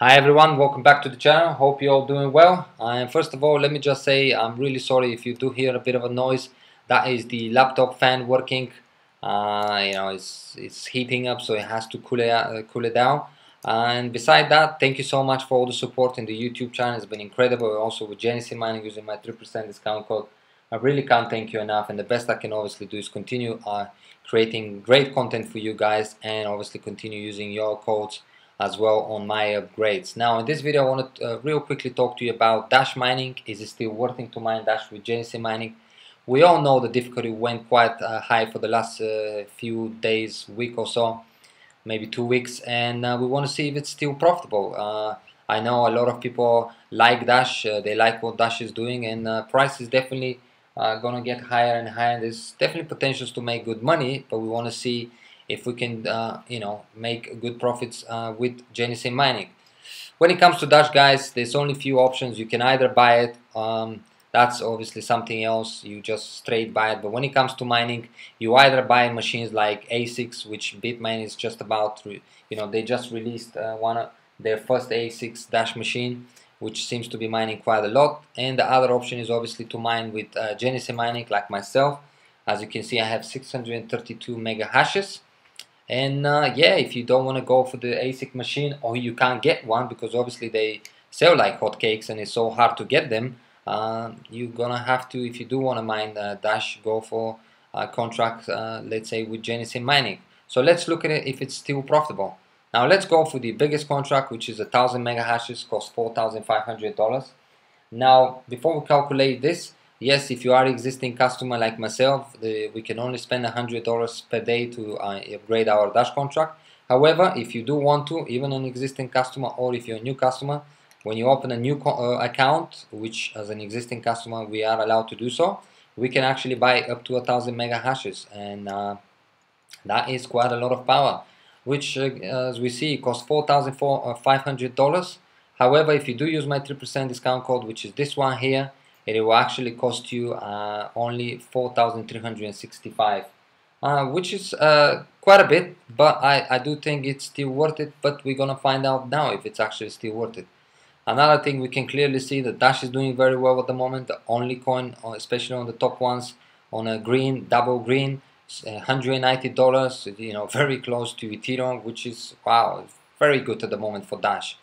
Hi everyone, welcome back to the channel. Hope you're all doing well. And first of all, let me just say I'm really sorry if you do hear a bit of a noise. That is the laptop fan working. It's heating up, so it has to cool it down. And beside that, thank you so much for all the support in the YouTube channel. It's been incredible. Also with Genesis Mining using my 3% discount code. I really can't thank you enough. And the best I can obviously do is continue creating great content for you guys, and obviously continue using your codes as well on my upgrades. Now in this video I want to real quickly talk to you about Dash mining. Is it still worth it to mine Dash with Genesis mining? We all know the difficulty went quite high for the last few days, week or so, maybe 2 weeks, and we want to see if it's still profitable. I know a lot of people like Dash, they like what Dash is doing, and price is definitely gonna get higher and higher. There's definitely potentials to make good money, but we want to see if we can make good profits with Genesis mining. When it comes to Dash, guys, there's only few options. You can either buy it, that's obviously something else, you just straight buy it. But when it comes to mining, you either buy machines like ASICs, which Bitmain is just about to, they just released their first ASICs Dash machine, which seems to be mining quite a lot. And the other option is obviously to mine with Genesis mining, like myself. As you can see, I have 632 mega hashes. And yeah, if you don't want to go for the ASIC machine, or you can't get one because obviously they sell like hotcakes and it's so hard to get them, you're gonna have to, if you do want to mine Dash, go for a contract, let's say with Genesis mining. So let's look at it if it's still profitable. Now let's go for the biggest contract, which is 1,000 mega hashes, costs $4,500. Now before we calculate this, yes, if you are an existing customer like myself, we can only spend $100 per day to upgrade our Dash contract. However, if you do want to, even an existing customer, or if you're a new customer, when you open a new account, which as an existing customer we are allowed to do so, we can actually buy up to 1,000 mega hashes, and that is quite a lot of power, which as we see costs $4,500. However, if you do use my 3% discount code, which is this one here, it will actually cost you only 4,365, which is quite a bit, but I do think it's still worth it. But we're gonna find out now if it's actually still worth it. Another thing, we can clearly see that Dash is doing very well at the moment. The only coin, especially on the top ones, on a green, double green, $190, very close to Ethereum, which is, wow, very good at the moment for Dash.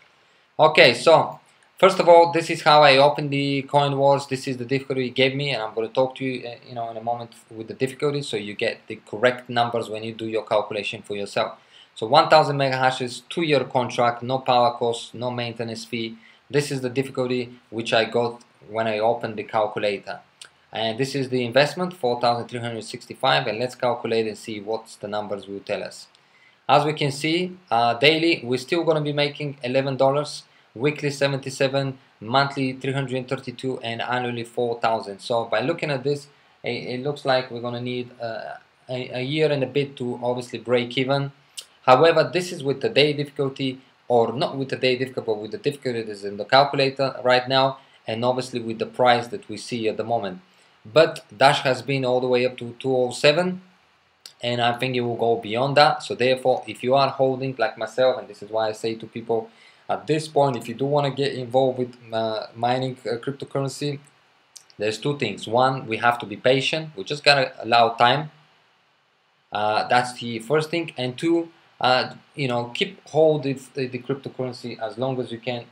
Okay, so first of all, this is how I opened the coin wars. This is the difficulty it gave me, and I'm going to talk to you, in a moment with the difficulty, so you get the correct numbers when you do your calculation for yourself. So 1,000 mega hashes, 2-year contract, no power cost, no maintenance fee. This is the difficulty which I got when I opened the calculator. And this is the investment, 4,365, and let's calculate and see what's the numbers will tell us. As we can see, daily we're still going to be making $11, weekly 77, monthly 332, and annually 4,000. So by looking at this, it looks like we're going to need a year and a bit to obviously break even. However, this is with the day difficulty, or not with the day difficulty, but with the difficulty that is in the calculator right now, and obviously with the price that we see at the moment. But Dash has been all the way up to 207, and I think it will go beyond that. So therefore, if you are holding like myself, and this is why I say to people at this point, if you do want to get involved with mining cryptocurrency, there's two things. One, we have to be patient. We just gotta allow time. That's the first thing. And two, keep hold of the cryptocurrency as long as you can,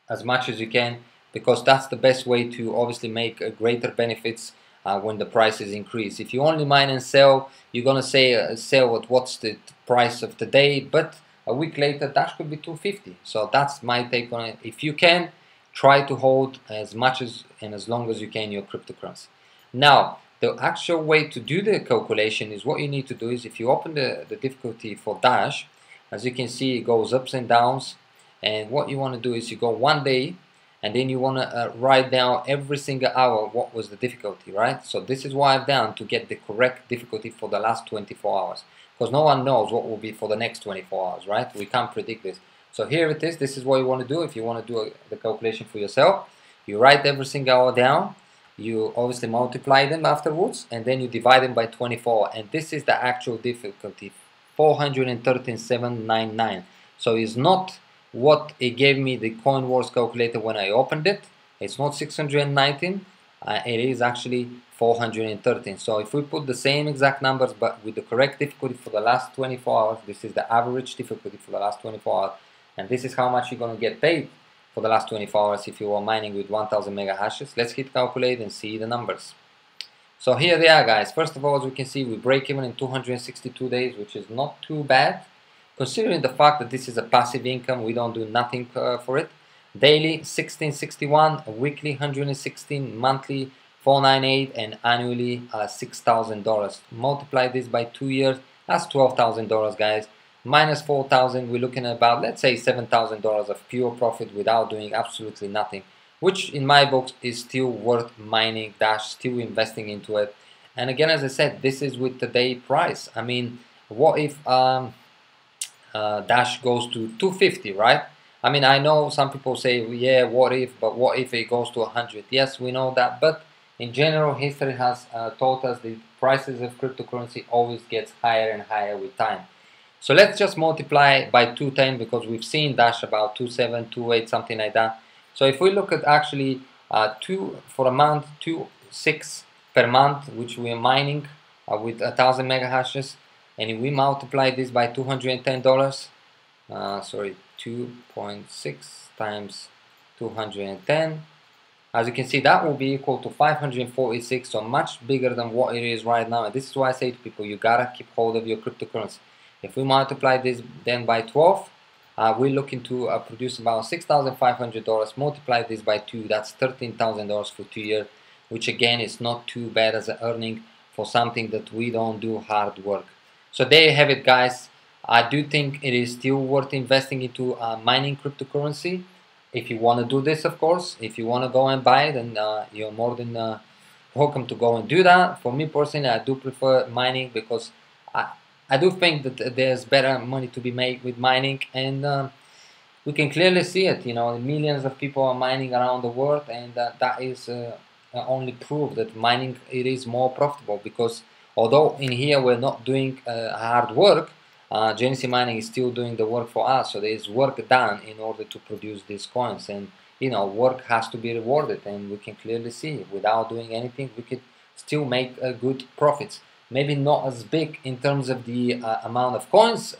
as much as you can, because that's the best way to obviously make greater benefits when the prices increase. If you only mine and sell, you're gonna say sell at what's the price of the day, but a week later Dash could be 250. So that's my take on it. If you can, try to hold as much as and as long as you can your cryptocurrency. Now the actual way to do the calculation is, what you need to do is, if you open the difficulty for Dash, as you can see, it goes ups and downs, and what you want to do is you go 1 day, and then you want to write down every single hour what was the difficulty, right? So this is what I've done to get the correct difficulty for the last 24 hours, because no one knows what will be for the next 24 hours, right? We can't predict this. So here it is. This is what you want to do. If you want to do the calculation for yourself, you write every single hour down, you obviously multiply them afterwards, and then you divide them by 24, and this is the actual difficulty, 413,799. So it's not what it gave me the coin wars calculator when I opened it. It's not 619, it is actually 413. So if we put the same exact numbers but with the correct difficulty for the last 24 hours, this is the average difficulty for the last 24 hours, and this is how much you're going to get paid for the last 24 hours if you are mining with 1000 mega hashes. Let's hit calculate and see the numbers. So here they are, guys. First of all, as we can see, we break even in 262 days, which is not too bad considering the fact that this is a passive income. We don't do nothing for it. Daily 1661, weekly 116, monthly 498, and annually $6,000. Multiply this by 2 years, that's $12,000, guys. Minus 4,000, we're looking at about, let's say, $7,000 of pure profit without doing absolutely nothing, which in my books is still worth mining Dash, still investing into it. And again, as I said, this is with today's price. I mean, what if Dash goes to 250, right? I mean, I know some people say, yeah, what if, but what if it goes to 100? Yes, we know that, but in general, history has taught us the prices of cryptocurrency always gets higher and higher with time. So let's just multiply by 210 because we've seen Dash about 27, 28, something like that. So if we look at actually for a month, 2.6 per month, which we are mining with 1000 mega hashes, and if we multiply this by $210, sorry, 2.6 times 210, as you can see, that will be equal to 546, so much bigger than what it is right now. And this is why I say to people, you gotta keep hold of your cryptocurrency. If we multiply this then by 12, we're looking to produce about $6,500. Multiply this by 2, that's $13,000 for 2 years, which again is not too bad as an earning for something that we don't do hard work. So there you have it, guys. I do think it is still worth investing into mining cryptocurrency. If you want to do this, of course, if you want to go and buy it, then you're more than welcome to go and do that. For me personally, I do prefer mining because I do think that there's better money to be made with mining, and we can clearly see it. You know, millions of people are mining around the world, and that is only proof that mining it is more profitable. Because although in here we're not doing hard work, Genesis Mining is still doing the work for us. So there is work done in order to produce these coins, and you know, work has to be rewarded, and we can clearly see without doing anything we could still make good profits. Maybe not as big in terms of the amount of coins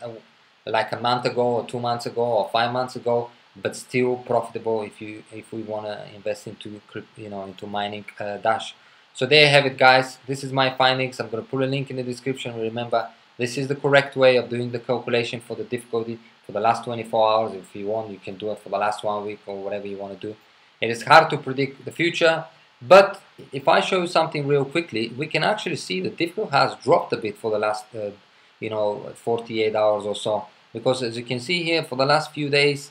like a month ago or 2 months ago or 5 months ago, but still profitable if we want to invest into into mining Dash. So there you have it, guys. This is my findings. I'm going to put a link in the description. Remember, this is the correct way of doing the calculation for the difficulty for the last 24 hours. If you want, you can do it for the last 1 week or whatever you want to do. It is hard to predict the future, but if I show you something real quickly, we can actually see the difficulty has dropped a bit for the last 48 hours or so. Because as you can see here, for the last few days,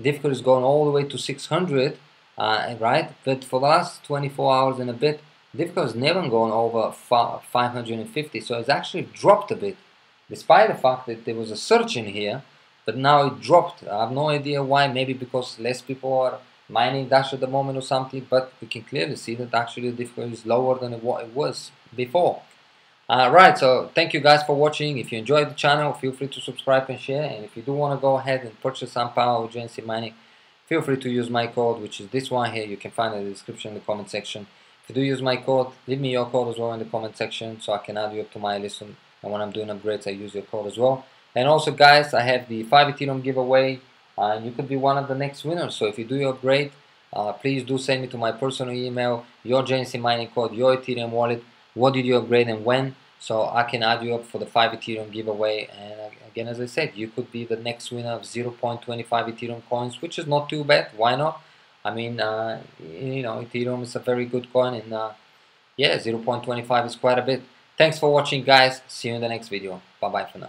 difficulty is going all the way to 600, right? But for the last 24 hours and a bit, difficulty has never gone over 550, so it's actually dropped a bit, despite the fact that there was a surge in here, but now it dropped. I have no idea why. Maybe because less people are mining Dash at the moment or something, but we can clearly see that actually the difficulty is lower than what it was before. Right, so thank you guys for watching. If you enjoyed the channel, feel free to subscribe and share, and if you do want to go ahead and purchase some power with Genesis Mining, feel free to use my code, which is this one here. You can find it in the description in the comment section. If you do use my code, leave me your code as well in the comment section so I can add you up to my list, and when I'm doing upgrades I use your code as well. And also, guys, I have the 5 Ethereum giveaway, and you could be one of the next winners. So if you do your upgrade, please do send me to my personal email your Genesis Mining code, your Ethereum wallet, what did you upgrade and when, so I can add you up for the 5 Ethereum giveaway. And again, as I said, you could be the next winner of 0.25 Ethereum coins, which is not too bad. Why not? I mean, Ethereum is a very good coin, and yeah, 0.25 is quite a bit. Thanks for watching, guys. See you in the next video. Bye bye for now.